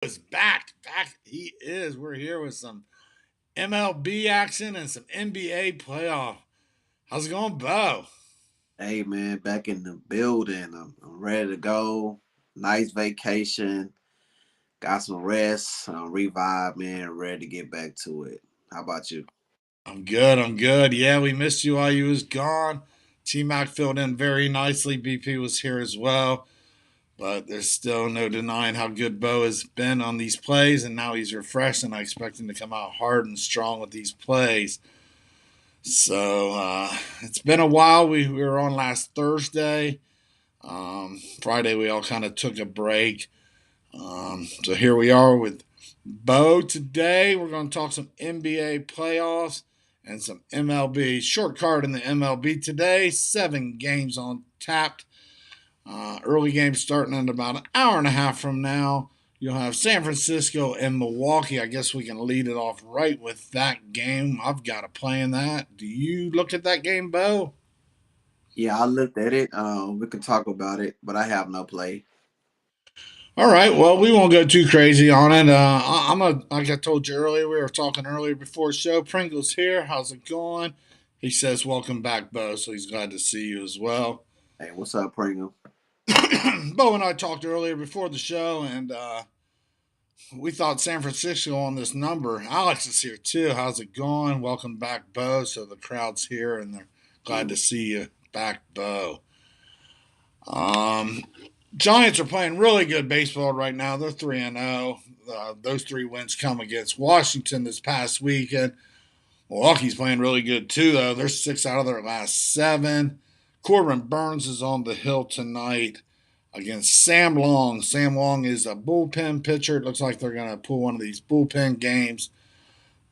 Is back. He is. We're here with some MLB action and some NBA playoff. How's it going, Bo? Hey man, back in the building. I'm ready to go. Nice vacation. Got some rest. Revive, man. Ready to get back to it. How about you? I'm good. Yeah, we missed you while you was gone. T Mac filled in very nicely. BP was here as well. But there's still no denying how good Bo has been on these plays, and now he's refreshed, and I expect him to come out hard and strong with these plays. So it's been a while. We were on last Thursday. Friday, we all kind of took a break. So here we are with Bo today. We're going to talk some NBA playoffs and some MLB. Short card in the MLB today. 7 games on tapped. Early game starting in about an hour and a half from now. You'll have San Francisco and Milwaukee. I guess we can lead it off right with that game. I've got a play in that. Do you look at that game, Bo? Yeah, I looked at it. We can talk about it, but I have no play. All right. Well, we won't go too crazy on it. Like I told you earlier, we were talking earlier before the show. Pringle's here. How's it going? He says, "Welcome back, Bo." So he's glad to see you as well. Hey, what's up, Pringle? Bo and I talked earlier before the show, and we thought San Francisco on this number. Alex is here too. How's it going? Welcome back, Bo. So the crowd's here, and they're glad Mm. to see you back, Bo. Um, Giants are playing really good baseball right now. They're 3-0. Those 3 wins come against Washington this past weekend. Milwaukee's playing really good too, though. They're 6 out of their last 7. Corbin Burns is on the hill tonight against Sam Long. Sam Long is a bullpen pitcher. It looks like they're going to pull one of these bullpen games.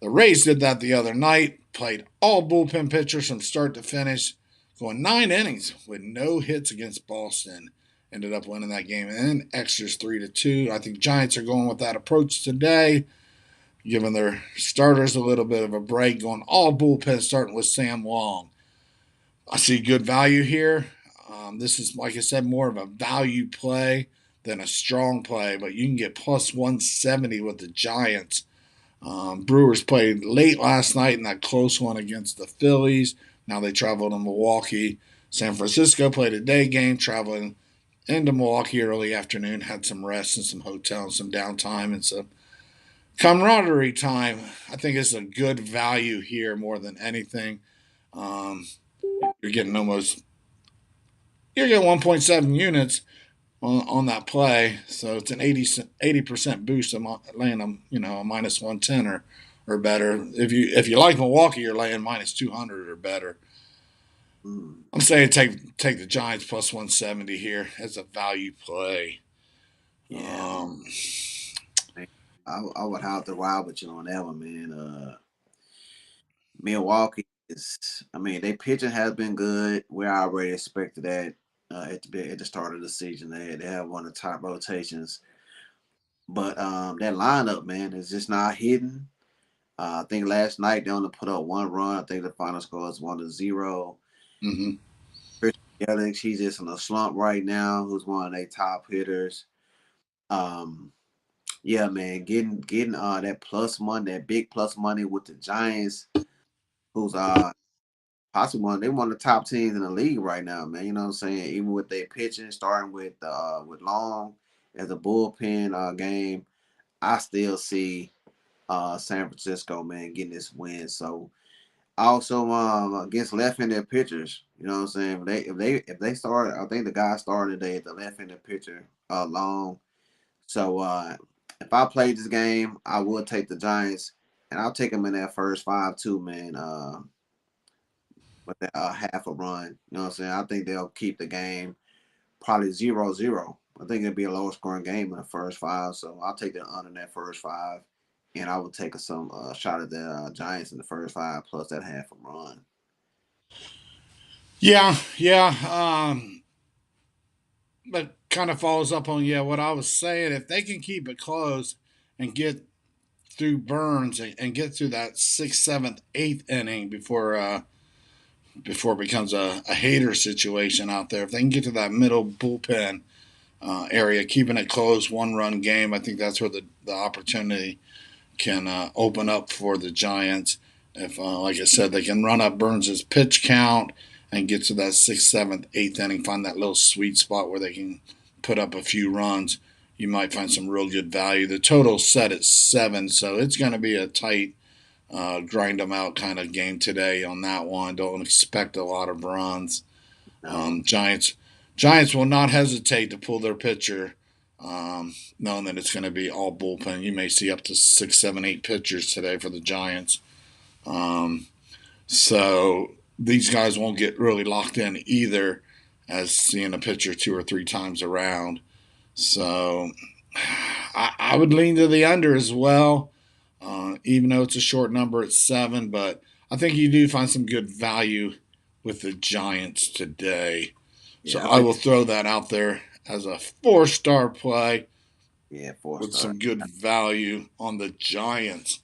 The Rays did that the other night, played all bullpen pitchers from start to finish, going 9 innings with no hits against Boston. Ended up winning that game, and then extras 3-2. I think Giants are going with that approach today, giving their starters a little bit of a break, going all bullpen, starting with Sam Long. I see good value here. This is, like I said, more of a value play than a strong play, but you can get plus 170 with the Giants. Brewers played late last night in that close one against the Phillies. Now they travel to Milwaukee. San Francisco played a day game, traveling into Milwaukee early afternoon, had some rest and some hotel and some downtime and some camaraderie time. I think it's a good value here more than anything. Um, you're getting almost you're getting 1.7 units on that play, so it's an 80% boost. I'm laying them, a minus 110 or better. If you like Milwaukee, you're laying minus 200 or better. Mm. I'm saying take the Giants plus 170 here as a value play. Yeah, Um, man. I would have to ride with you on that one, man. Milwaukee is, I mean, their pitching has been good. We already expected that at the start of the season. They have one of the top rotations. But that lineup, man, is just not hitting. I think last night they only put up 1 run. I think the final score is 1-0. mhm. Chris Yelich, he's just in a slump right now. Who's one of their top hitters? Um, yeah, man, getting that plus money, that big plus money with the Giants, who's possibly one of the top teams in the league right now, man. You know what I'm saying? Even with their pitching, starting with Long as a bullpen game, I still see San Francisco, man, getting this win. So also against left-handed pitchers, you know what I'm saying? If they start, I think the guy started today, the left-handed pitcher, Long. So if I played this game, I would take the Giants, and I'll take them in that first 5 too, man. With that half a run, you know what I'm saying? I think they'll keep the game probably 0-0. I think it'll be a lower scoring game in the first 5, so I'll take the under that first 5, and I would take some shot at the Giants in the first 5 plus that half a run. Yeah. But kind of follows up on what I was saying. If they can keep it close and get through Burns and get through that sixth, seventh, eighth inning before it becomes a hater situation out there. If they can get to that middle bullpen, area, keeping it close, 1 run game. I think that's where the opportunity can open up for the Giants. If, like I said, they can run up Burns' pitch count and get to that sixth, seventh, eighth inning, find that little sweet spot where they can put up a few runs, you might find some real good value. The total's set at 7, so it's going to be a tight, grind them out kind of game today on that one. Don't expect a lot of runs. No. Giants will not hesitate to pull their pitcher, knowing that it's going to be all bullpen. You may see up to 6, 7, 8 pitchers today for the Giants. So these guys won't get really locked in either, as seeing a pitcher 2 or 3 times around. So I would lean to the under as well, even though it's a short number at 7. But I think you do find some good value with the Giants today. So Yeah, I will throw that out there as a 4-star play yeah, four with star. some good value on the Giants.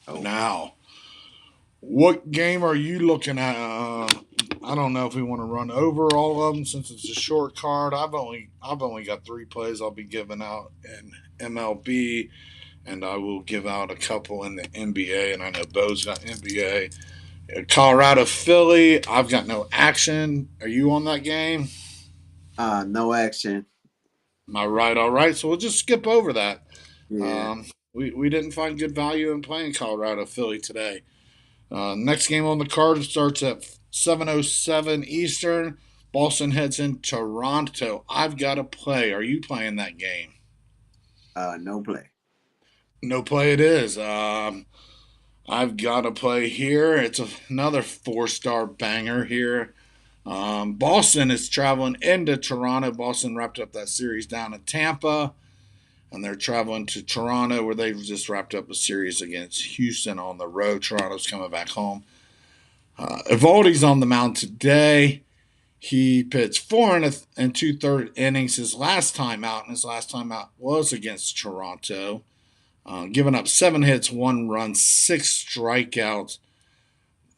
Oh, Now, what game are you looking at? I don't know if we want to run over all of them since it's a short card. I've only got 3 plays I'll be giving out in MLB, and I will give out a couple in the NBA. And I know Bo's got NBA. Colorado, Philly. I've got no action. Are you on that game? no action. Am I right? All right. So we'll just skip over that. Yeah. We didn't find good value in playing Colorado, Philly today. Next game on the card starts at 7:07 Eastern. Boston heads in Toronto. I've got to play. Are you playing that game? No play. No play it is. I've got to play here. It's another 4-star banger here. Boston is traveling into Toronto. Boston wrapped up that series down in Tampa, and they're traveling to Toronto, where they've just wrapped up a series against Houston on the road. Toronto's coming back home. Evaldi's on the mound today. He pitched 4 2/3 innings his last time out, and his last time out was against Toronto. Giving up 7 hits, 1 run, 6 strikeouts.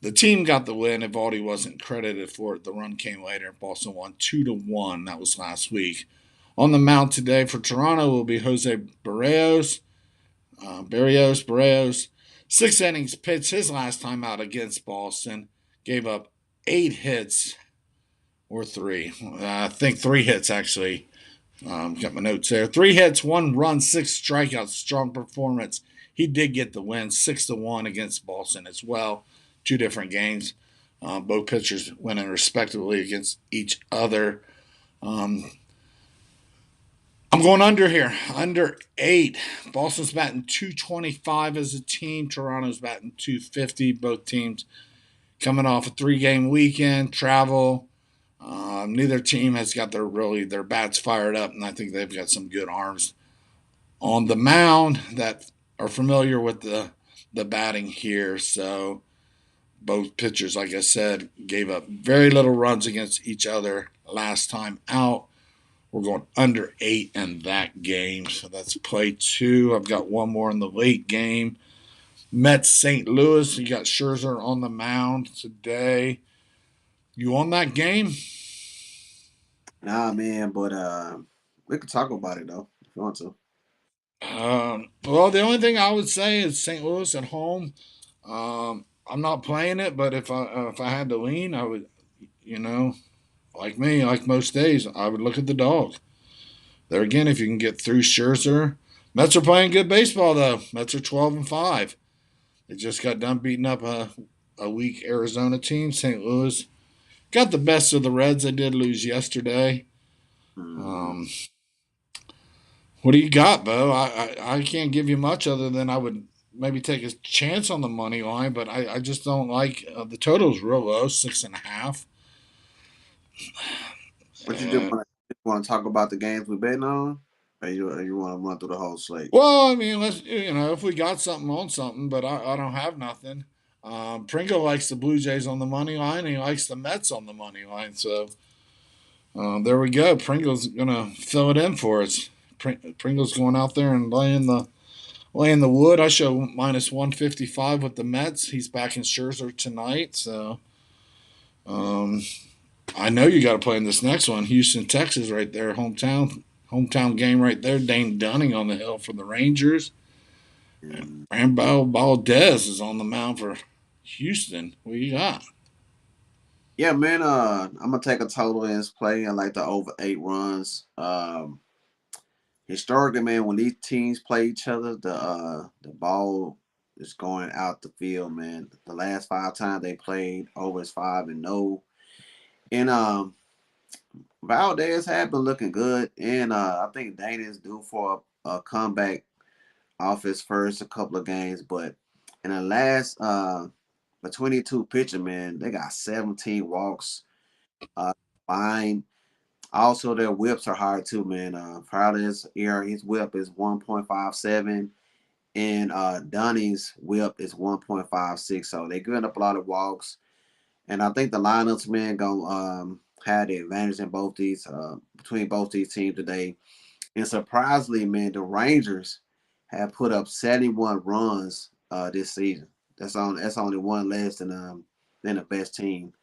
The team got the win. Evaldi wasn't credited for it. The run came later. Boston won 2-1. That was last week. On the mound today for Toronto will be Jose Barrios. Barrios. 6 innings pitched his last time out against Boston. Gave up 8 hits or 3. I think 3 hits actually. Got my notes there. 3 hits, 1 run, 6 strikeouts. Strong performance. He did get the win, 6-1 against Boston as well. 2 different games. Both pitchers winning respectively against each other. I'm going under here. Under 8. Boston's batting 225 as a team. Toronto's batting 250. Both teams coming off a 3-game weekend. Travel. Neither team has got their bats fired up, and I think they've got some good arms on the mound that are familiar with the batting here. So both pitchers, like I said, gave up very little runs against each other last time out. We're going under 8 in that game. So that's play 2. I've got one more in the late game. Mets St. Louis. You got Scherzer on the mound today. You on that game? Nah, man, but we could talk about it though if you want to. Well, the only thing I would say is St. Louis at home. I'm not playing it, but if I had to lean, I would, you know, like me, like most days, I would look at the dog. There again, if you can get through Scherzer. Mets are playing good baseball though. Mets are 12-5. They just got done beating up a weak Arizona team. St. Louis got the best of the Reds. They did lose yesterday. Mm-hmm. Um, what do you got, Bo? I can't give you much other than I would maybe take a chance on the money line, but I just don't like the total's real low, 6.5. What you do Uh, want to talk about the games we betting on, or you want to run through the whole slate? well, I mean, let's if we got something on something, but I don't have nothing. Pringle likes the Blue Jays on the money line, and he likes the Mets on the money line. So there we go. Pringle's gonna fill it in for us. Pringle's going out there and laying the wood. I show -155 with the Mets. He's back in Scherzer tonight, so um, I know you got to play in this next one. Houston, Texas, right there, hometown. Hometown game right there. Dane Dunning on the hill for the Rangers. And And Rambo Valdez is on the mound for Houston. What you got? yeah, man. I'm gonna take a total in this play. I like the over 8 runs. Historically, man, when these teams play each other, the ball is going out the field, man. The last 5 times they played, over is 5-0. And Valdez had been looking good, and I think Dana is due for a comeback off his first a couple of games. But in the last the 22 pitcher, man, they got 17 walks. Fine. Also, their whips are high too, man. Fowler's ERA, his whip is 1.57, and Dunny's whip is 1.56. So they're giving up a lot of walks, and I think the lineups, man, gonna have the advantage in both these between both these teams today. And surprisingly, man, the Rangers have put up 71 runs this season. That's only one less than the best team.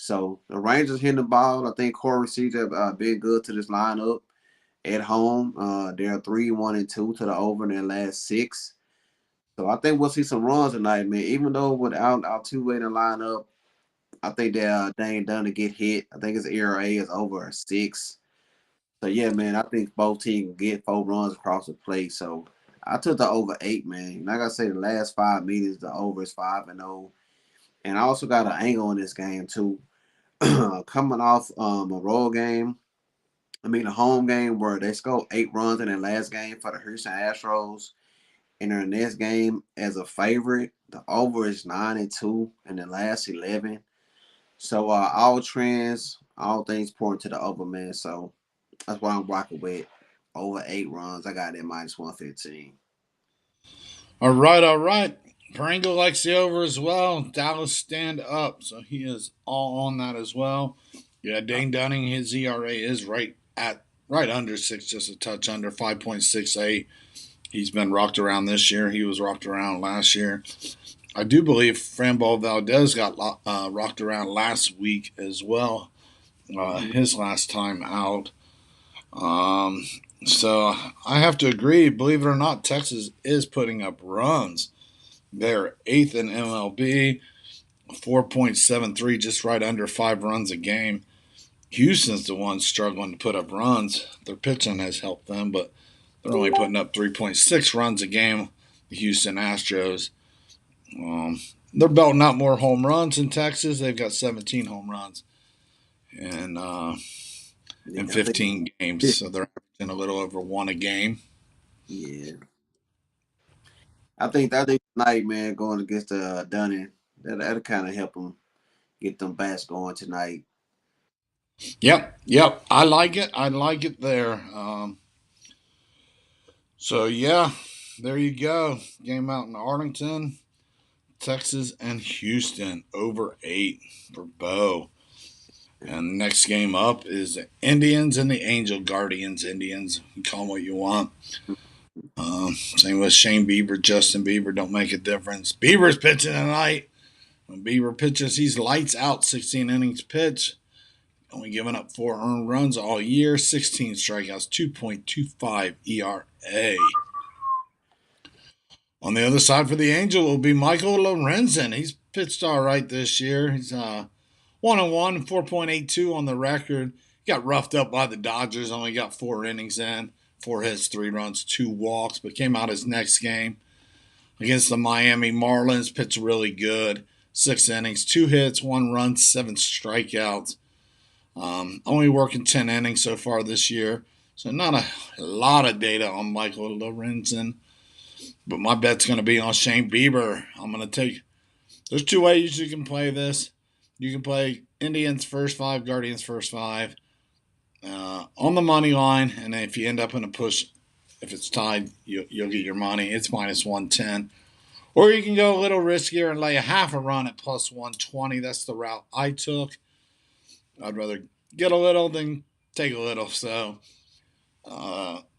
So the Rangers hitting the ball. I think Corey Seager been good to this lineup at home. They're 3-1-2 to the over in their last 6. So I think we'll see some runs tonight, man. Even though without our two-way in the lineup, I think that they ain't done to get hit. I think his ERA is over 6. So yeah, man, I think both teams can get 4 runs across the plate. So I took the over 8, man. Like I say, the last 5 meetings, the over is 5-0. And I also got an angle in this game too. Coming off a road game, I mean a home game where they scored 8 runs in their last game for the Houston Astros. In their next game as a favorite, the over is 9-2 in the last 11. So all trends, all things point to the over, man. So that's what I'm rocking with. Over 8 runs. I got it minus 115. All right, all right. Pringle likes the over as well. Dallas stand up, so he is all on that as well. Yeah, Dane Dunning, his ERA is right under 6, just a touch under 5.68. He's been rocked around this year. He was rocked around last year. I do believe Frambo Valdez got rocked around last week as well. His last time out. Um, so I have to agree. Believe it or not, Texas is putting up runs. They're eighth in MLB, 4.73, just right under 5 runs a game. Houston's the one struggling to put up runs. Their pitching has helped them, but they're only putting up 3.6 runs a game. The Houston Astros. Um, they're belting out more home runs in Texas. They've got 17 home runs in Yeah, in I think 15 games, so they're averaging a little over one a game. yeah. I think tonight, man, going against Dunning, that'll kind of help them get them bats going tonight. Yep, yep. I like it. I like it there. So yeah, there you go. Game out in Arlington, Texas, and Houston over 8 for Bo. And the next game up is the Indians and the Angel Guardians. Indians, you call them what you want. Same with Shane Bieber, Justin Bieber. Don't make a difference. Bieber's pitching tonight. When Bieber pitches, he's lights out. 16 innings pitch. Only giving up 4 earned runs all year. 16 strikeouts. 2.25 ERA. On the other side for the Angel will be Michael Lorenzen. He's pitched all right this year. He's 1-1, 4.82 on the record. Got roughed up by the Dodgers. Only got 4 innings in, 4 hits, 3 runs, 2 walks. But came out his next game against the Miami Marlins. Pitched really good. 6 innings, 2 hits, 1 run, 7 strikeouts. Only working 10 innings so far this year. So not a lot of data on Michael Lorenzen. But my bet's going to be on Shane Bieber. I'm going to take. There's 2 ways you can play this. You can play Indians first 5, Guardians first 5 on the money line, and then if you end up in a push, if it's tied, you'll get your money. It's minus 110. Or you can go a little riskier and lay a half a run at plus 120. That's the route I took. I'd rather get a little than take a little. So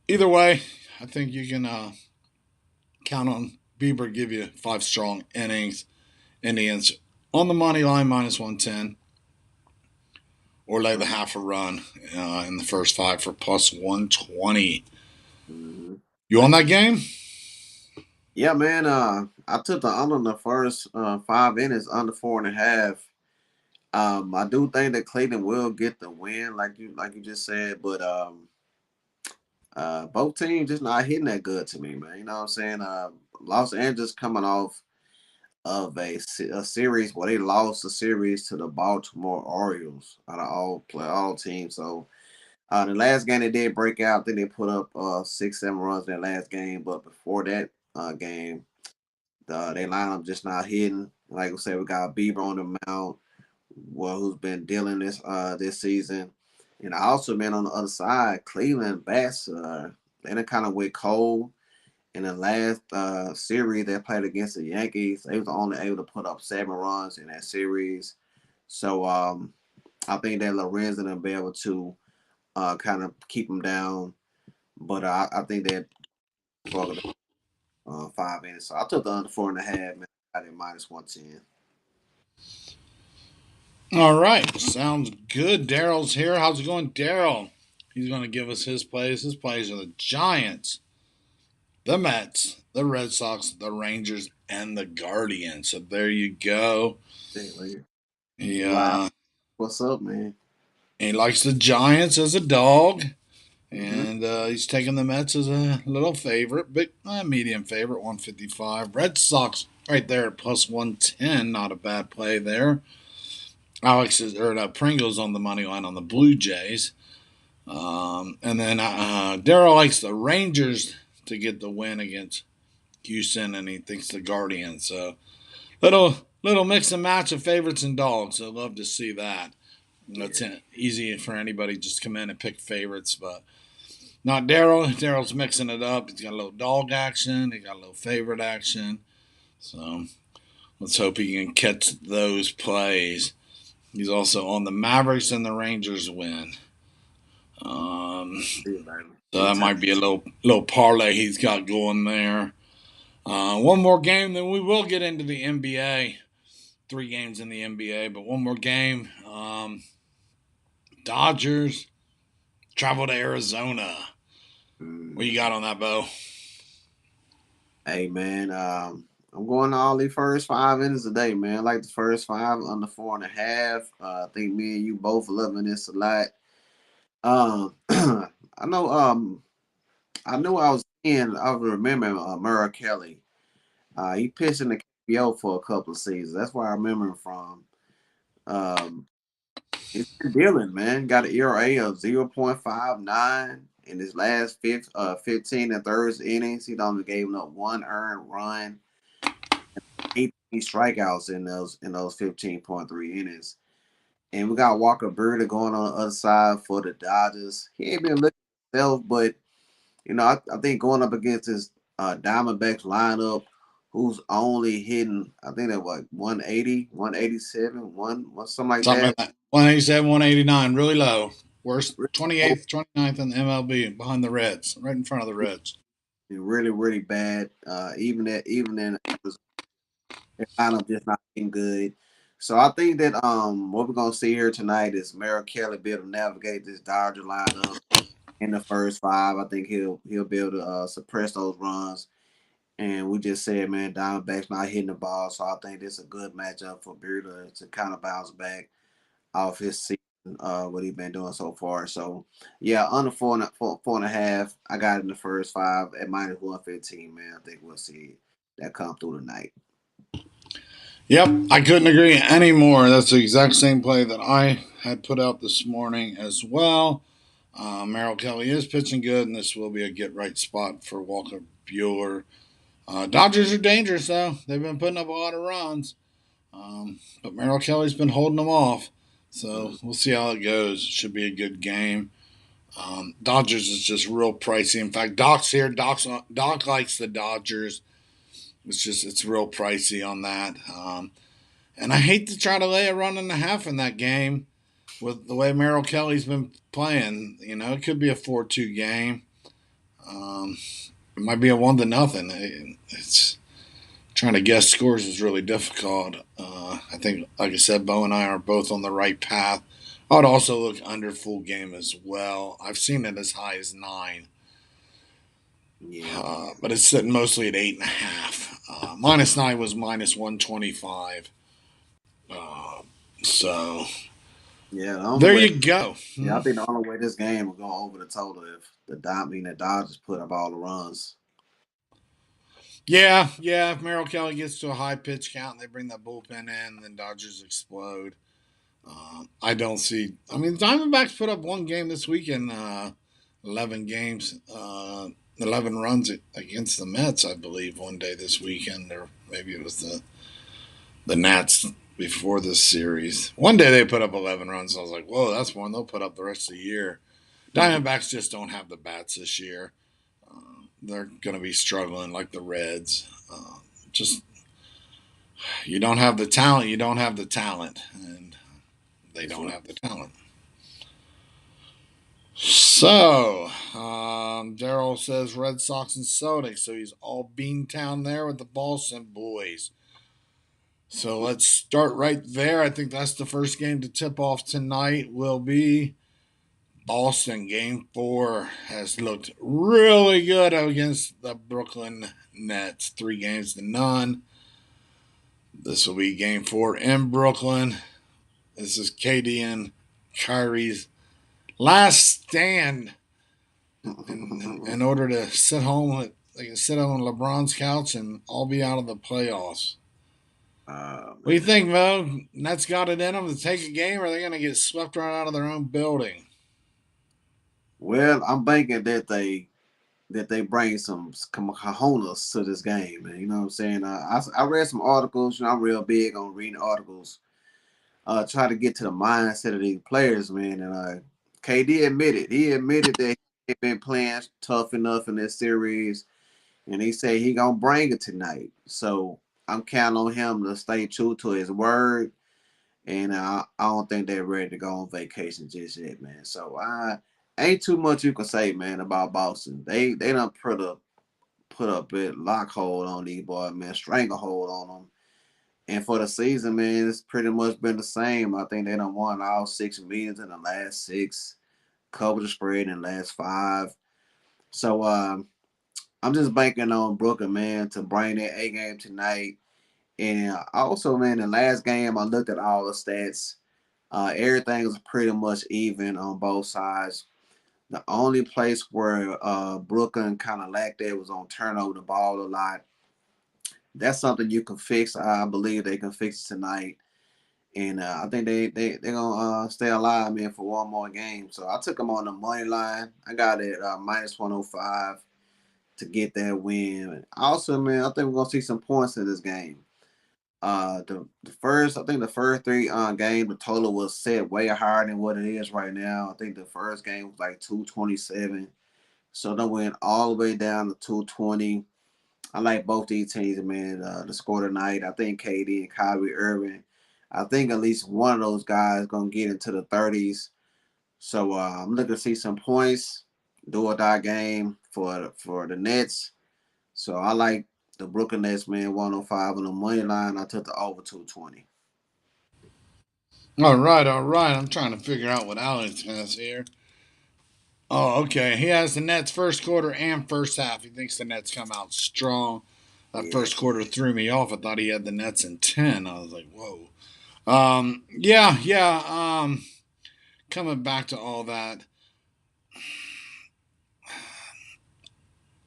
either way, I think you can count on Bieber give you 5 strong innings. Indians on the money line minus 110. or lay the half a run in the first five for plus 120. Mm-hmm. You on that game? Yeah, man. I took the under in the first 5 innings, under 4.5. I do think that Cleveland will get the win, like you just said, but both teams just not hitting that good to me, man. You know what I'm saying? Los Angeles coming off of a series where they lost the series to the Baltimore Orioles out of all teams. So the last game they did break out. Then they put up 6-7 runs in that last game, but before that game, their lineup just not hitting. Like I said, we got Bieber on the mound, well, who's been dealing this season. And I also been on the other side, Cleveland bats, they done kind of went cold in the last series they played against the Yankees. They was only able to put up 7 runs in that series. So I think that Lorenzen will be able to kind of keep them down. But I think that for 5 innings. So I took the under 4.5, man. I did minus 110. All right, sounds good. Daryl's here. How's it going, Daryl? He's going to give us his plays. His plays are the Giants, the Mets, the Red Sox, the Rangers, and the Guardians. So there you go. Hey, later. Wow. Yeah, What's up, man? he likes the Giants as a dog, Mm-hmm. and he's taking the Mets as a little favorite, big medium favorite, 155. Red Sox right there at plus 110. Not a bad play there. Alex is or Pringle's on the money line on the Blue Jays. And then Daryl likes the Rangers to get the win against Houston, and he thinks the Guardians. So little mix and match of favorites and dogs. I'd love to see that. That's Yeah. easy for anybody to just come in and pick favorites, but not Daryl. Daryl's mixing it up. He's got a little dog action. He got a little favorite action. So let's hope he can catch those plays. He's also on the Mavericks and the Rangers win. Um, Yeah, baby. so Big that time. might be a little parlay he's got going there. One more game, then we will get into the NBA. 3 games in the NBA, but one more game. Dodgers travel to Arizona. What you Mm. got on that, Bo? Hey, man. I'm going all the first 5 innings a day, man. I like the first five under 4.5. I think me and you both loving this a lot. I know. I knew I was in. I remember Merrill Kelly. He pitched in the KBO for a couple of seasons. That's where I remember him from. Um, he's been dealing, man. Got an ERA of 0.59 in his last 15 and thirds innings. He only gave up one earned run, 18 strikeouts in those 15.3 innings. And we got Walker Buehler going on the other side for the Dodgers. He ain't been looking himself, but I think going up against this Diamondbacks lineup, who's only hitting, I think that what 180, 187, something like Something that. like that. 187, 189, really low. Worst Really, 28th, 29th in the MLB behind the Reds, right in front of the Reds. really, really bad. Even in their lineup just not being good. So I think that what we're gonna see here tonight is Merrill Kelly be able to navigate this Dodger lineup in the first five. I think he'll be able to suppress those runs. And we just said, man, Diamondbacks not hitting the ball, so I think this is a good matchup for Buehler to kind of bounce back off his season, what he's been doing so far. So, yeah, under 4.5. I got it in the first five at minus 115, man. I think we'll see that come through tonight. Yep, I couldn't agree anymore. That's the exact same play that I had put out this morning as well. Merrill Kelly is pitching good, and this will be a get right spot for Walker Bueller. Dodgers are dangerous, though. They've been putting up a lot of runs, but Merrill Kelly's been holding them off. So Mm. we'll see how it goes. It should be a good game. Dodgers is just real pricey. In fact, Doc's here. Doc likes the Dodgers. It's real pricey on that. And I hate to try to lay a run and a half in that game with the way Merrill Kelly's been playing. It could be a 4-2 game. Um, it might be a 1-0. It's trying to guess scores is really difficult. I think, like I said, Bo and I are both on the right path I'd also look under full game as well. I've seen it as high as 9, Yeah. but it's sitting mostly at 8.5. -9 was -125. Uh, so Yeah, the only there way. you go. Yeah, I think the only way this game will go over the total if the Dodgers put up all the runs. Yeah, yeah. If Merrill Kelly gets to a high pitch count and they bring that bullpen in, then Dodgers explode. I don't see. I mean, the Diamondbacks put up one game this weekend, 11 games, 11 runs against the Mets, I believe, one day this weekend, or maybe it was the Nats before this series. One day they put up 11 runs. I was like, whoa, that's one they'll put up the rest of the year. Diamondbacks just don't have the bats this year. They're going to be struggling like the Reds. Just you don't have the talent. You don't have the talent, and they That's don't right. have the talent. So, Daryl says Red Sox and Celtics. So he's all Beantown there with the Boston boys. So let's start right there. I think that's the first game to tip off tonight. Will be Boston. Game 4 has looked really good against the Brooklyn Nets. 3 games to none. This will be game 4 in Brooklyn. This is KD and Kyrie's last stand in order to sit home. They can sit on LeBron's couch and all be out of the playoffs. What do you Man. think, Mo? Nets got it in them to take a game, or are they going to get swept right out of their own building? Well, I'm banking that they bring some cojones to this game, man. You know what I'm saying? I read some articles. You know, I'm real big on reading articles. Try to get to the mindset of these players, man. And KD admitted that he been playing tough enough in this series, and he said he gonna bring it tonight. So I'm counting on him to stay true to his word. And I don't think they're ready to go on vacation just yet, man. So I ain't too much you can say, man, about Boston. They done put a bit lock hold on these boys, man, stranglehold on them. And for the season, man, it's pretty much been the same. I think they done won all 6 meetings in the last 6, covered the spread in the last 5. So I'm just banking on Brooklyn, man, to bring that A game tonight. And also, man, the last game I looked at all the stats. Everything was pretty much even on both sides. The only place where Brooklyn kind of lacked it was on turnover the ball a lot. That's something you can fix. I believe they can fix it tonight. And I think they're gonna stay alive, man, for one more game. So I took them on the money line. I got it -105 to get that win. Also, man, I think we're gonna see some points in this game. The first, I think the first 3 game, the total was set way higher than what it is right now. I think the first game was like 227. So they went all the way down to 220. I like both these teams, man. The score tonight, I think KD and Kyrie Irving. I think at least one of those guys gonna get into the 30s. So I'm looking to see some points, do or die game for the Nets. So I like the Brooklyn Nets, man, 105 on the money line. I took the over 220. All right, all right. I'm trying to figure out what Alex has here. Oh, okay. He has the Nets first quarter and first half. He thinks the Nets come out strong. That Yeah. first quarter threw me off. I thought he had the Nets in 10. I was like, whoa. Yeah, yeah. Coming back to all that,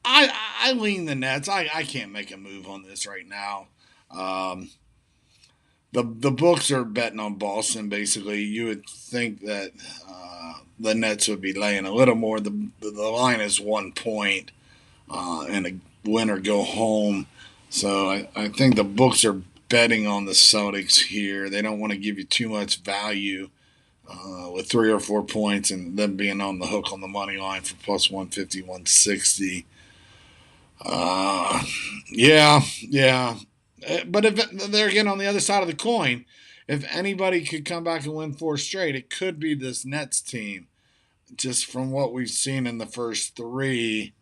I lean the Nets. I can't make a move on this right now. Um, the books are betting on Boston. Basically, you would think that the Nets would be laying a little more. The line is 1 point, and a win or go home. So I think the books are betting on the Celtics here. They don't want to give you too much value with 3 or 4 points and them being on the hook on the money line for plus 150, 160. Uh, yeah, yeah. But if they're again on the other side of the coin, if anybody could come back and win 4 straight, it could be this Nets team. Just from what we've seen in the first 3,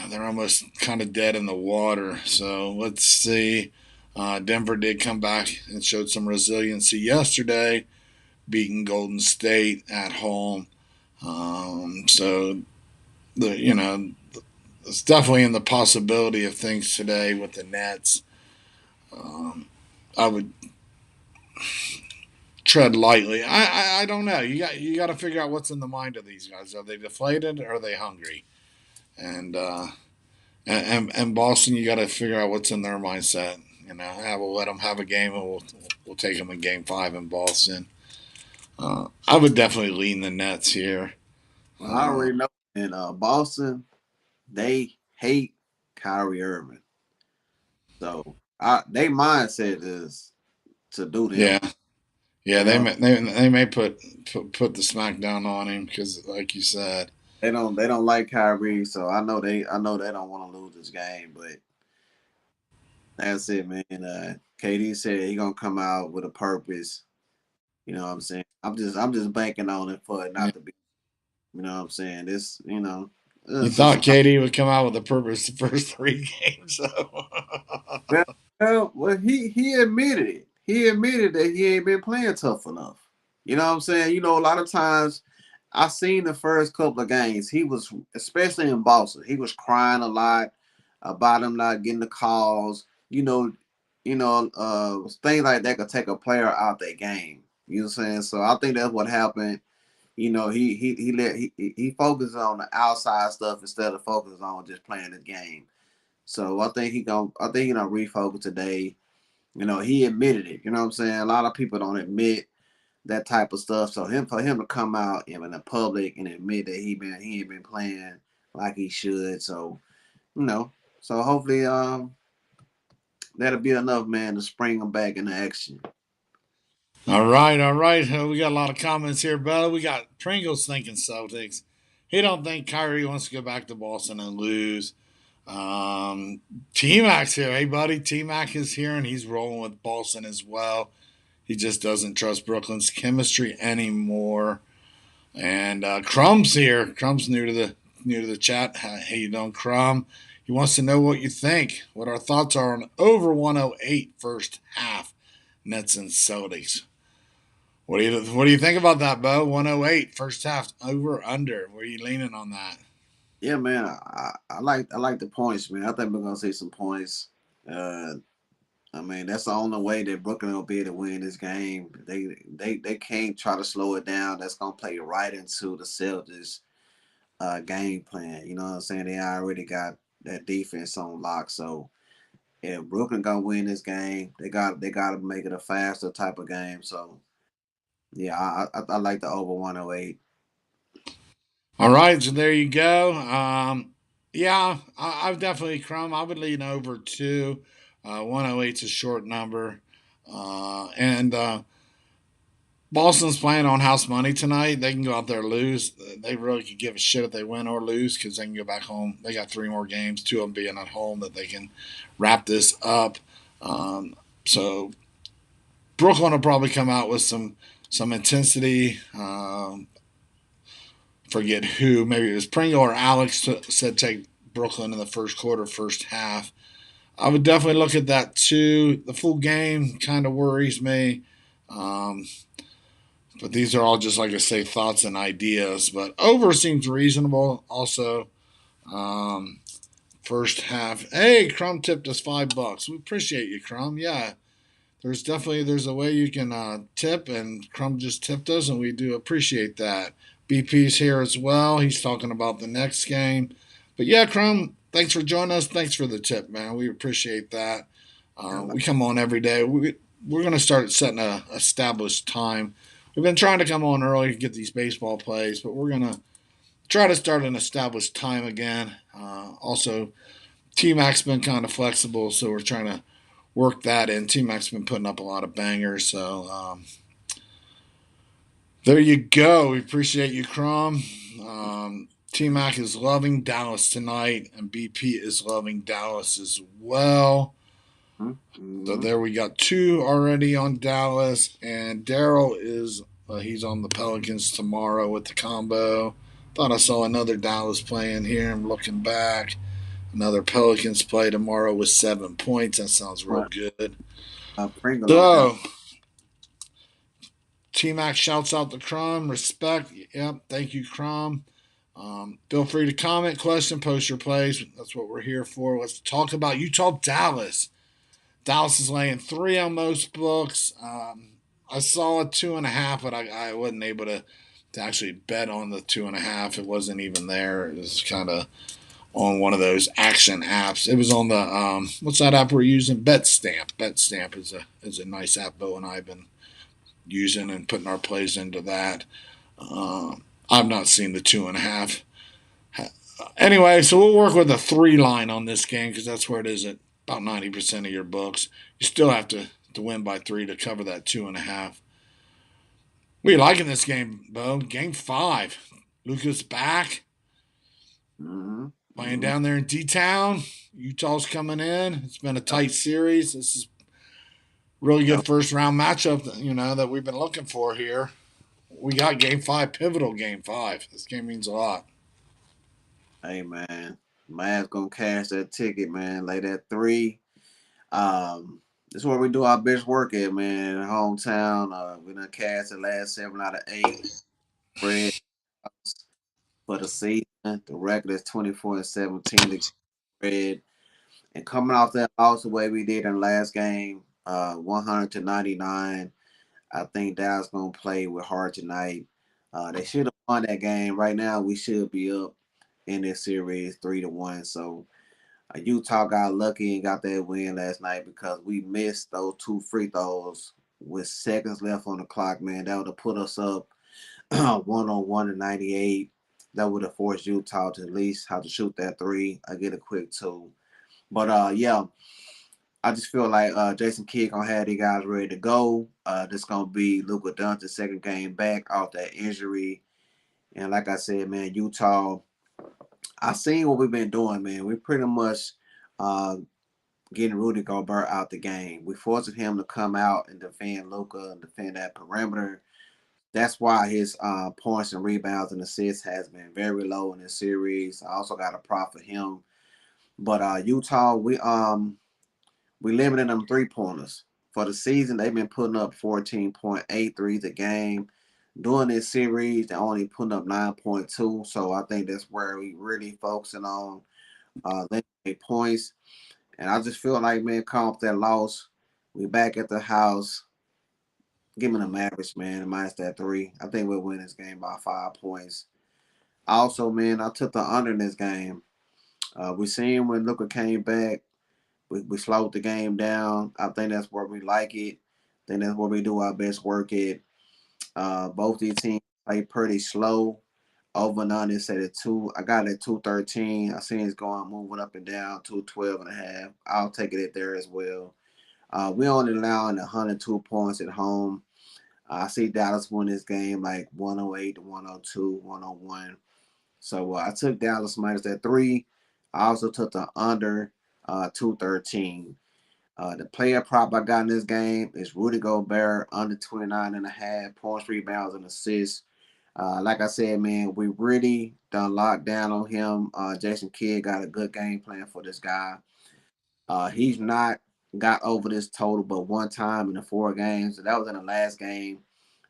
they're almost kind of dead in the water. So let's see. Denver did come back and showed some resiliency yesterday. beating Golden State at home. So it's definitely in the possibility of things today with the Nets. Um, I would tread lightly. I don't know. You got to figure out what's in the mind of these guys. Are they deflated or are they hungry? And and Boston, you got to figure out what's in their mindset. We'll let them have a game, and we'll take them in Game 5 in Boston. I would definitely lean the Nets here. Well, I Uh, already know in Boston, they hate Kyrie Irving. So their mindset is to do them. yeah, yeah, You know, they may put the smackdown on him because, like you said, they don't like Kyrie, so I know they don't want to lose this game, but that's it, man. KD said he gonna come out with a purpose. You know what I'm saying? I'm just banking on it for it yeah. not to be. You know what I'm saying? You It's just thought KD would come out with a purpose the first 3 games, so well, he admitted it. He admitted that he ain't been playing tough enough. You know what I'm saying? A lot of times I seen the first couple of games. He was, especially in Boston, he was crying a lot about him not getting the calls. Things like that could take a player out their game. You know what I'm saying? So I think that's what happened. He focused on the outside stuff instead of focusing on just playing the game. So I think he gonna refocus today. He admitted it. You know what I'm saying? A lot of people don't admit that type of stuff. So for him to come out in the public and admit that he ain't been playing like he should. So you know, so hopefully that'll be enough, man, to spring him back into action. all right, all right. We got a lot of comments here, Bella. We got Pringles thinking Celtics. He don't think Kyrie wants to go back to Boston and lose. Um, T Mac's here. Hey, buddy. T Mac is here, and he's rolling with Boston as well. He just doesn't trust Brooklyn's chemistry anymore. And Crumb's here. Crumb's new to the chat. How you doing, Crumb? He wants to know what you think. What our thoughts are on over 108 first half Nets and Celtics. What do you think about that, Bo? 108 first half over under. Where are you leaning on that? Yeah, man. I like the points, man. I think we're gonna see some points. Uh, I mean, that's the only way that Brooklyn will be able to win this game. They can't try to slow it down. That's gonna play right into the Celtics game plan. You know what I'm saying? They already got that defense on lock. So if Brooklyn gonna win this game, they gotta make it a faster type of game. So yeah, I like the over 108. All right, so there you go. Yeah, I've definitely Crumb. I would lean over two. 108's a short number, and Boston's playing on house money tonight. They can go out there and lose. They really could give a shit if they win or lose because they can go back home. They got 3 more games, 2 of them being at home, that they can wrap this up. So Brooklyn will probably come out with some intensity. Forget who. Maybe it was Pringle or Alex said take Brooklyn in the first quarter, first half. I would definitely look at that too. The full game kind of worries me. Um, But these are all just, like I say, thoughts and ideas. But over seems reasonable. Also, um, first half. Hey, Crumb tipped us $5. We appreciate you, Crumb. Yeah, there's a way you can tip, and Crumb just tipped us, and we do appreciate that. BP's here as well. He's talking about the next game. But yeah, Crumb, thanks for joining us. Thanks for the tip, man. We appreciate that. We come on every day. We're going to start setting a established time. We've been trying to come on early to get these baseball plays, but we're going to try to start an established time again. Also, T Mac's been kind of flexible, so we're trying to work that in. T Mac's been putting up a lot of bangers, so there you go. We appreciate you, Crom. T Mac is loving Dallas tonight, and BP is loving Dallas as well. So Mm-hmm. there we got 2 already on Dallas, and Daryl is he's on the Pelicans tomorrow with the combo. Thought I saw another Dallas playing here. I'm looking back. Another Pelicans play tomorrow with 7 points. That sounds real Right. good. Pringle on that. So T Mac shouts out to Crum. Respect. Yep. Thank you, Crum. Feel free to comment, question, post your plays. That's what we're here for. Let's talk about Utah Dallas. Dallas is laying 3 on most books. I saw a 2.5, but I wasn't able to actually bet on the 2.5. It wasn't even there. It was kind of on one of those action apps. It was on the what's that app we're using? BetStamp. BetStamp is a nice app. Bo and I have been using and putting our plays into that. I've not seen the 2.5. Anyway, so we'll work with a 3 line on this game because that's where it is at about 90% of your books. You still have to win by 3 to cover that 2.5. What are you liking this game, Bo? Game 5. Luka's back, Mm-hmm. playing Mm-hmm. down there in D-Town. Utah's coming in. It's been a Yep. tight series. This is really Yep. good first round matchup, that we've been looking for here. We got game 5, pivotal game 5. This game means a lot. Hey man, Mavs gonna cash that ticket, man. Lay that 3. This is where we do our best work at, man. Hometown. We done cast the last 7 out of 8. Spread for the season. The record is 24-17. The spread. And coming off that loss the way we did in the last game, 100-99. I think Dallas gonna play with heart tonight. They should have won that game. Right now, we should be up in this series 3-1. So Utah got lucky and got that win last night because we missed those 2 free throws with seconds left on the clock. Man, that would have put us up 1-on-1 in 98. That would have forced Utah to at least have to shoot that 3. I get a quick 2. But yeah, I just feel like Jason Kidd gonna have these guys ready to go. This gonna be Luka Doncic's second game back off that injury, and like I said, man, Utah. I seen what we've been doing, man. We pretty much uh, getting Rudy Gobert out the game. We forcing him to come out and defend Luka and defend that perimeter. That's why his points and rebounds and assists has been very low in this series. I also got a prop for him, but Utah, we limited them 3 pointers. For the season, they've been putting up 14.8 threes a game. During this series, they're only putting up 9.2. So I think that's where we really focusing on limiting points. And I just feel like, man, come off that loss, we back at the house. Give me the Mavericks, man, minus that 3. I think we'll win this game by 5 points. Also, man, I took the under in this game. We seen when Luka came back, we slowed the game down. I think that's where we like it. I think that's where we do our best work at. Both these teams play pretty slow. Over and under set at 2. I got it at 213. I seen it's going moving up and down, 212.5. I'll take it at there as well. We only allowing 102 points at home. I see Dallas win this game like 108 to 102, 101. So I took Dallas minus that 3. I also took the under 213. The player prop I got in this game is Rudy Gobert under 29.5 points, rebounds, and assists. Like I said, man, we really done locked down on him. Jason Kidd got a good game plan for this guy. He's not got over this total but one time in the 4 games. That was in the last game.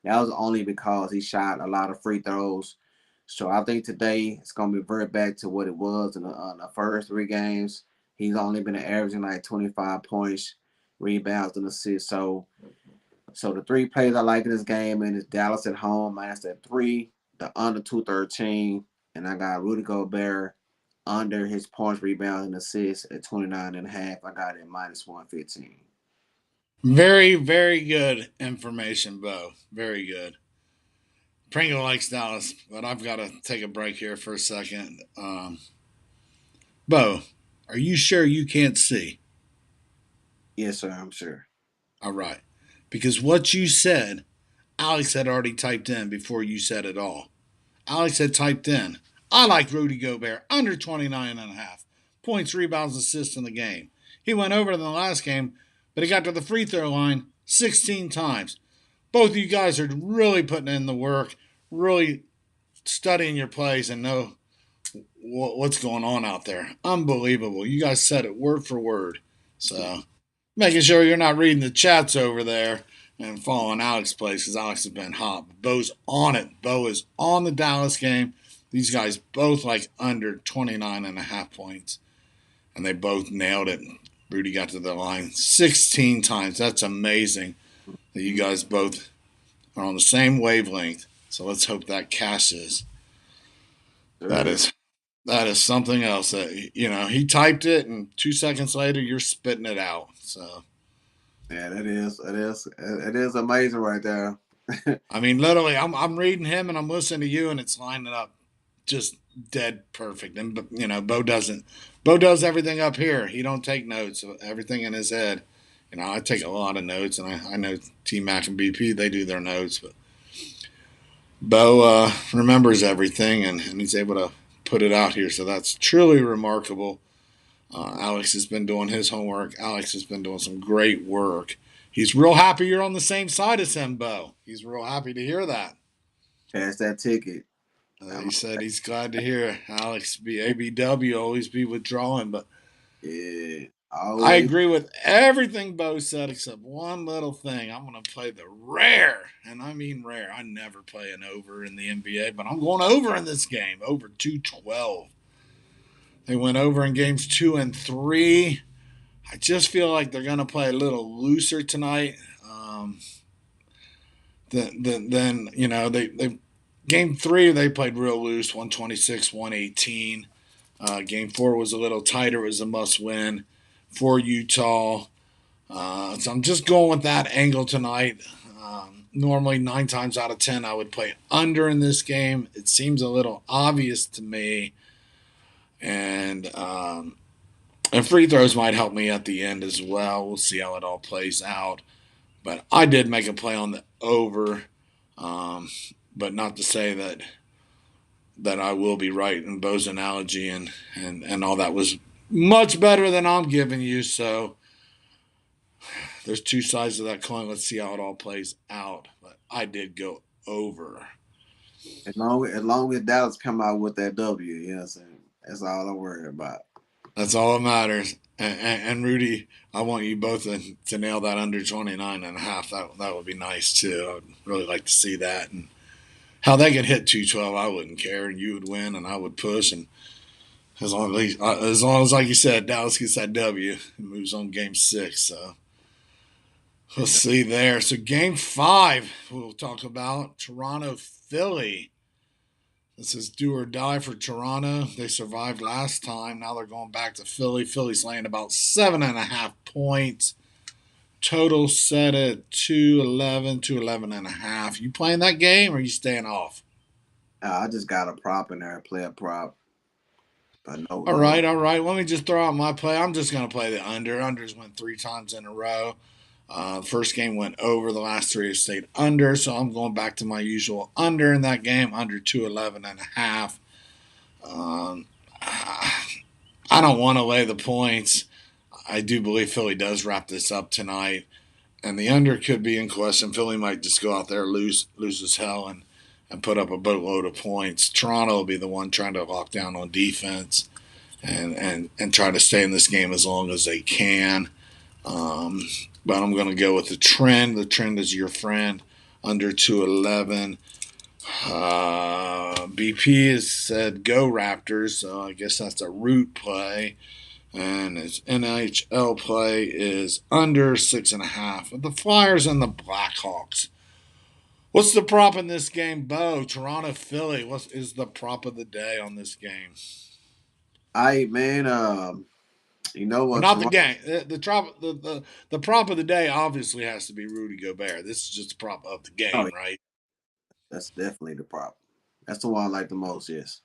That was only because he shot a lot of free throws. So I think today it's gonna be very back to what it was in the first 3 games. He's only been averaging like 25 points, rebounds, and assists. So the 3 plays I like in this game and is Dallas at home minus that 3, the under 213, and I got Rudy Gobert under his points, rebounds, and assists at 29.5. I got it minus 115. Very, very good information, Bo. Very good. Pringle likes Dallas, but I've got to take a break here for a second. Bo, are you sure you can't see? Yes, sir, I'm sure. All right. Because what you said, Alex had already typed in before you said it all. Alex had typed in, I like Rudy Gobert under 29.5 points, rebounds, assists in the game. He went over in the last game, but he got to the free throw line 16 times. Both of you guys are really putting in the work, really studying your plays and know what's going on out there. Unbelievable. You guys said it word for word. So making sure you're not reading the chats over there. and following Alex plays because Alex has been hot. Bo's on it. Bo is on the Dallas game. These guys both like under 29.5 points, and they both nailed it. Rudy got to the line 16 times. That's amazing that you guys both are on the same wavelength. So let's hope that cashes. That Sure. is that is something else. That he typed it, and 2 seconds later you're spitting it out. So Yeah, it is amazing right there. I mean, literally, I'm reading him and I'm listening to you, and it's lining up just dead perfect. And Bo doesn't. Bo does everything up here. He don't take notes. Everything in his head. I take a lot of notes, and I know T Mac and BP they do their notes, but Bo remembers everything, and he's able to put it out here. So that's truly remarkable. Alex has been doing his homework. Alex has been doing some great work. He's real happy you're on the same side as him, Bo. He's real happy to hear that. Cash that ticket. He I'm, said he's glad to hear Alex be ABW, always be withdrawing. But yeah, I always. agree with everything Bo said except one little thing. I'm going to play the rare, and I mean rare. I never play an over in the NBA, but I'm going over in this game, over 212. They went over in games 2 and 3. I just feel like they're going to play a little looser tonight. Then they game 3 they played real loose, 126, 118. Game 4 was a little tighter. It was a must win for Utah. So I'm just going with that angle tonight. Normally 9 times out of 10 I would play under in this game. It seems a little obvious to me, and free throws might help me at the end as well. We'll see how it all plays out. But I did make a play on the over, um, but not to say that I will be right in Bo's analogy and all that was much better than I'm giving you. So there's two sides of that coin. Let's see how it all plays out. But I did go over. As long as Dallas come out with that W, you know what I'm saying? That's all I'm worried about. That's all that matters. And Rudy, I want you both to nail that under 29.5. That would be nice too. I'd really like to see that. And how they could hit 212, I wouldn't care. And you would win, and I would push. And as long as like you said, Dallas gets that W, it moves on game 6. So we'll see there. So game 5, we'll talk about Toronto, Philly. This is do or die for Toronto. They survived last time. Now they're going back to Philly. Philly's laying about 7.5 points. Total set at 211, 211.5. You playing that game or you staying off? I just got a prop in there, play a prop, but no, All no. right, all right. Let me just throw out my play. I'm just going to play the under. Unders went 3 times in a row. First game went over. The last 3 have stayed under. So I'm going back to my usual under in that game, under 211.5. Um, I don't want to lay the points. I do believe Philly does wrap this up tonight, and the under could be in question. Philly might just go out there lose as hell and put up a boatload of points. Toronto will be the one trying to lock down on defense and try to stay in this game as long as they can. Um, but I'm going to go with the trend. The trend is your friend, under 211. BP has said go Raptors, so I guess that's a root play. And his NHL play is under 6.5. The Flyers and the Blackhawks. What's the prop in this game, Bo? Toronto, Philly. What is the prop of the day on this game? I man, you know Or what? not the game. The prop of the day obviously has to be Rudy Gobert. This is just the prop of the Oh, game, right? that's definitely the prop. That's the one I like the most. Yes,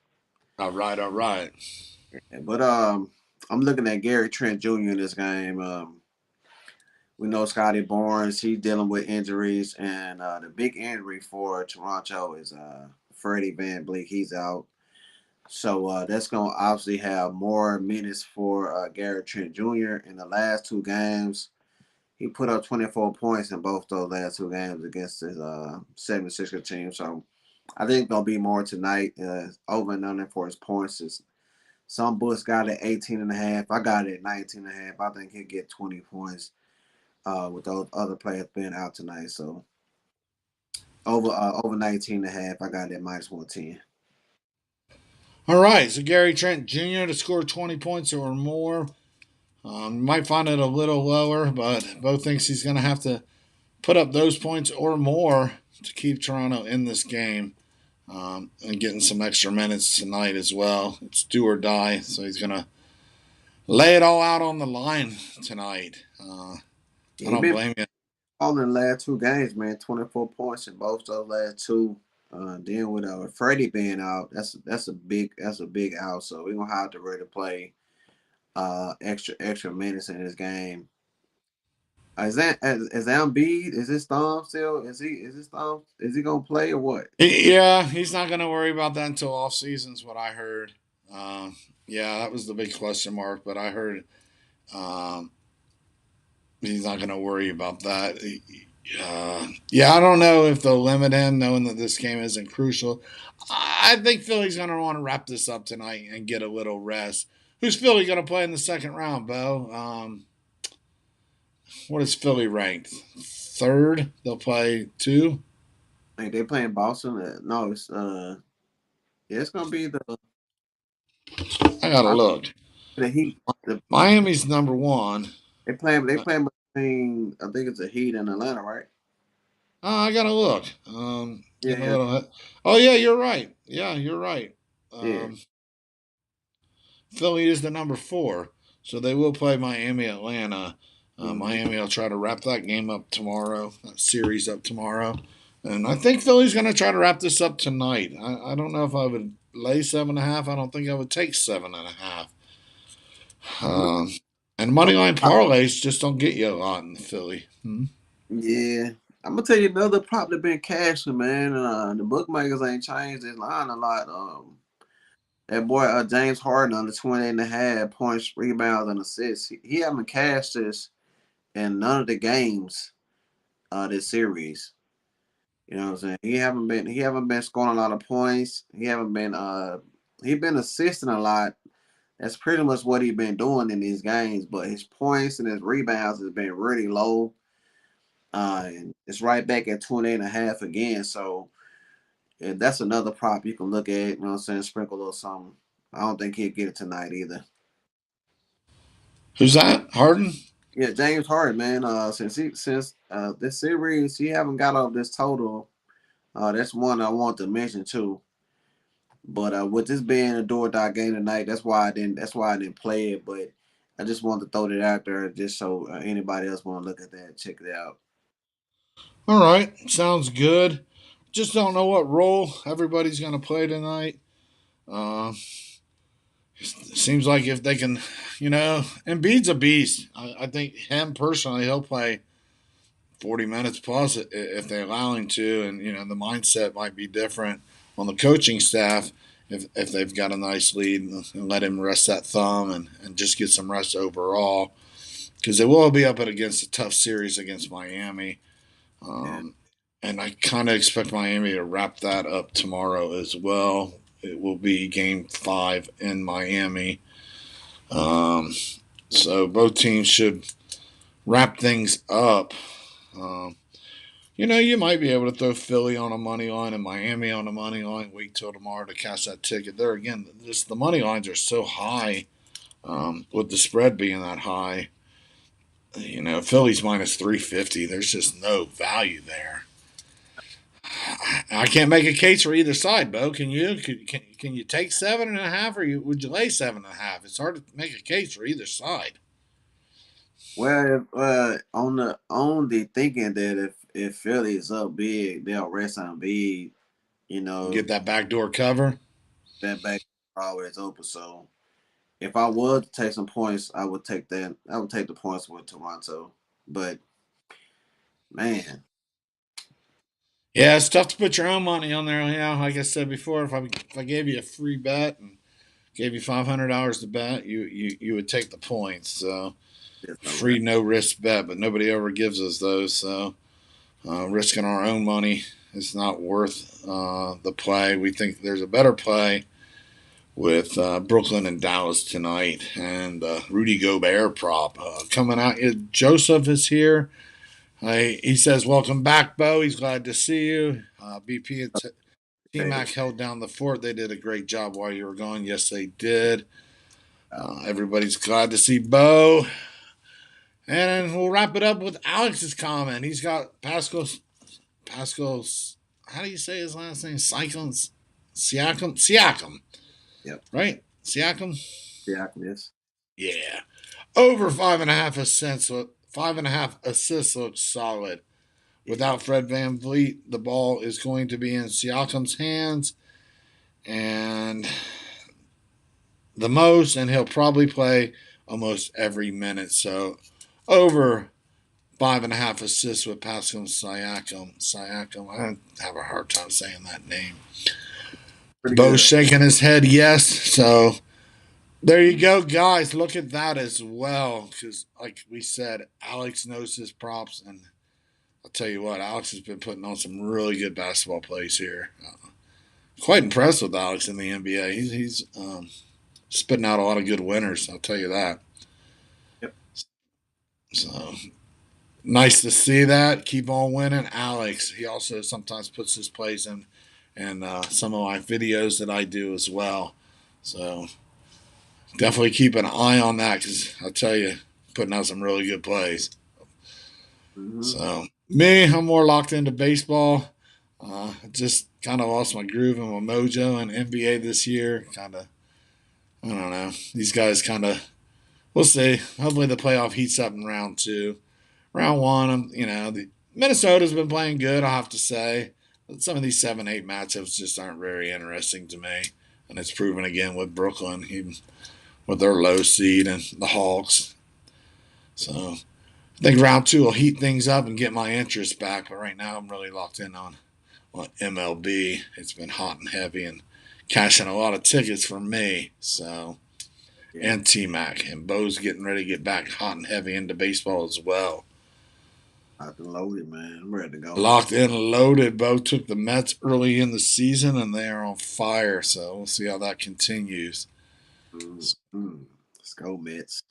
All right, all right. but I'm looking at Gary Trent Jr. in this game. We know Scotty Barnes. He's dealing with injuries, and the big injury for Toronto is Freddie Van Bleek. He's out. So that's going to obviously have more minutes for Gary Trent Jr. in the last 2 games. He put up 24 points in both those last 2 games against his 76er team. So I think there'll be more tonight. Over and under for his points. Some books got it at 18.5. I got it at 19.5. I think he'll get 20 points. with those other players being out tonight. So over 19 and a half, I got that minus 110. All right, so Gary Trent Jr. to score 20 points or more. Might find it a little lower, but Bo thinks he's going to have to put up those points or more to keep Toronto in this game, and getting some extra minutes tonight as well. It's do or die, so he's going to lay it all out on the line tonight. I He don't been blame you. all in the last two games, man. 24 points in both those last two. Then with Freddie being out, that's a big out. So we're gonna have to really play extra minutes in this game. Is Embiid? Is his thumb still? Is he gonna play or what? Yeah, he's not going to worry about that until off season, is what I heard. Um, yeah, that was the big question mark, but I heard um, he's not going to worry about that. Yeah, I don't know if they'll limit him, knowing that this game isn't crucial. I think Philly's going to want to wrap this up tonight and get a little rest. Who's Philly going to play in the second round, Bo? What is Philly ranked? Third. They'll play two. Like they playing Boston? No, yeah, it's gonna be I gotta I, look. the Heat. Miami's number one. They playing between I think it's the Heat and Atlanta, right? I gotta look. Getting a Yeah, little. Oh yeah, you're right. Yeah, you're right. yeah. Um, Philly is the number four, so they will play Miami, Atlanta. Mm-hmm. Miami will try to wrap that game up tomorrow. That series up tomorrow, and I think Philly's going to try to wrap this up tonight. I don't know if I would lay 7.5. I don't think I would take 7.5. I'm Um, and money line parlays just don't get you a lot in Philly. Hmm? Yeah, I'm gonna tell you another prop that been cashing, man. The bookmakers ain't changed this line a lot. That boy James Harden under 20.5 points, rebounds, and assists. He haven't cashed this in none of the games this series. You know what I'm saying? He haven't been scoring a lot of points. He been assisting a lot. That's pretty much what he been doing in these games. But his points and his rebounds has been really low. And it's right back at 28.5 again. So yeah, that's another prop you can look at. You know what I'm saying? Sprinkle a little something. I don't think he'll get it tonight either. Who's that? Harden? Yeah, James Harden, man. Since this series, he haven't got off this total. That's one I want to mention too. But with this being a door dot game tonight, that's why I didn't. That's why I didn't play it. But I just wanted to throw that out there, just so anybody else want to look at that, check it out. All right, sounds good. Just don't know what role everybody's going to play tonight. Uh, Seems like if they can, Embiid's a beast. I think him personally, he'll play 40 minutes plus if they allow him to, and the mindset might be different on the coaching staff if they've got a nice lead and let him rest that thumb and just get some rest overall because they will be up against a tough series against Miami. Yeah. Um, and I kind of expect Miami to wrap that up tomorrow as well. It will be game 5 in Miami. Um, so both teams should wrap things up. Um, you might be able to throw Philly on a money line and Miami on a money line. Wait till tomorrow to cash that ticket. There again, just the money lines are so high, with the spread being that high. Philly's minus 350. There's just no value there. I can't make a case for either side, Bo. Can you? Can you take 7.5, or would you lay 7.5? It's hard to make a case for either side. Well, on the thinking that if Philly is up big, they'll rest on big. You know Get that backdoor cover. that back always open. So if I was to take some points, I would take that. I would take the points with Toronto. But man, Yeah, it's tough to put your own money on there. Like I said before, if I gave you a free bet and gave you $500 to bet, you would take the points. So there's no way. free no risk bet, but nobody ever gives us those. So risking our own money is not worth the play. We think there's a better play with Brooklyn and Dallas tonight, and Rudy Gobert prop coming out. Joseph is here. He says, "Welcome back, Bo. He's glad to see you." BP and T Hey, Mac held down the fort. They did a great job while you were gone. Yes, they did. Everybody's glad to see Bo. And we'll wrap it up with Alex's comment. He's got Pascal's. How do you say his last name? Siakam, yep. right? Siakam. Yeah, yes. Yeah, over 5.5 assists. 5.5 assists looks solid. Without Fred Van Vliet, the ball is going to be in Siakam's hands, and and he'll probably play almost every minute. So over 5.5 assists with Pascal Siakam. I have a hard time saying that name. Pretty Bo's good. shaking his head yes. So there you go, guys. Look at that as well. Because, like we said, Alex knows his props. And I'll tell you what, Alex has been putting on some really good basketball plays here. Quite impressed with Alex in the NBA. He's spitting out a lot of good winners. I'll tell you that. Yep. So nice to see that. Keep on winning, Alex. He also sometimes puts his plays in and some of my videos that I do as well. So definitely keep an eye on that because I'll tell you, putting out some really good plays. Mm-hmm. So me, I'm more locked into baseball. Just kind of lost my groove and my mojo in NBA this year. Kind of, I don't know. These guys kind of, we'll see. Hopefully the playoff heats up in round two. Round one, the Minnesota's been playing good, I have to say. But some of these 7-8 matchups just aren't very interesting to me. And it's proven again with Brooklyn, even with their low seed and the Hawks. So I think round two will heat things up and get my interest back. But right now, I'm really locked in on MLB. It's been hot and heavy and cashing a lot of tickets for me. So, Yeah. and T Mac. And Bo's getting ready to get back hot and heavy into baseball as well. I've been loaded, man. I'm ready to go. Locked in, loaded. Bo took the Mets early in the season, and they are on fire. So we'll see how that continues. Mm-hmm. Let's go, Mets.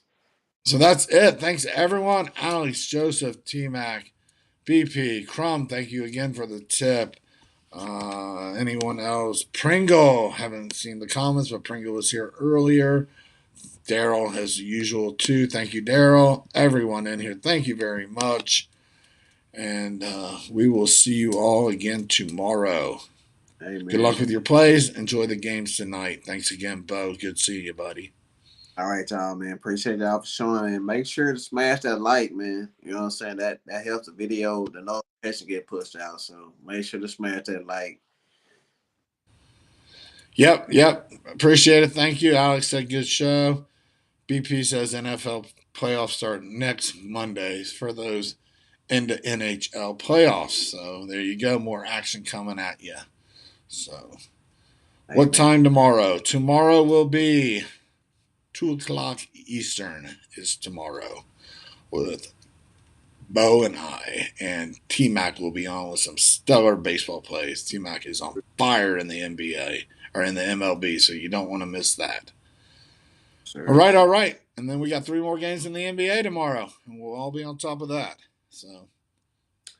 So that's it. Thanks everyone. Alex, Joseph, T Mac, BP, Crumb. Thank you again for the tip. Anyone else? Pringle. Haven't seen the comments, but Pringle was here earlier. Daryl, as usual, too. Thank you, Daryl. Everyone in here, thank you very much. And we will see you all again tomorrow. Hey, Good luck man. with your plays. Enjoy the games tonight. Thanks again, Bo. Good to see you, buddy. All right, y'all, man. Appreciate y'all for showing. And make sure to smash that like, man. You know what I'm saying? That helps the video, the notification get pushed out. So make sure to smash that like. Yep. Appreciate it. Thank you. Alex said good show. BP says NFL playoffs start next Mondays for those into NHL playoffs. So there you go. More action coming at you. So Hey, what man. time tomorrow? Tomorrow will be 2 o'clock Eastern is tomorrow with Bo and I, and T Mac will be on with some stellar baseball plays. T Mac is on fire in the NBA or in the MLB, so you don't want to miss that. Sure. All right. And then we got 3 more games in the NBA tomorrow, and we'll all be on top of that. So,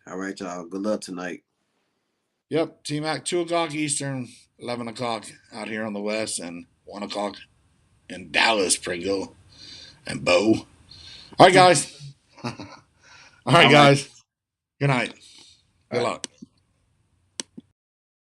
All right, y'all. Good luck tonight. yep, T Mac, 2 o'clock Eastern, 11 o'clock out here on the West, and 1 o'clock in Dallas, Pringle and Bo. All right, guys. All right, All right. guys. Good night. All Good right. luck.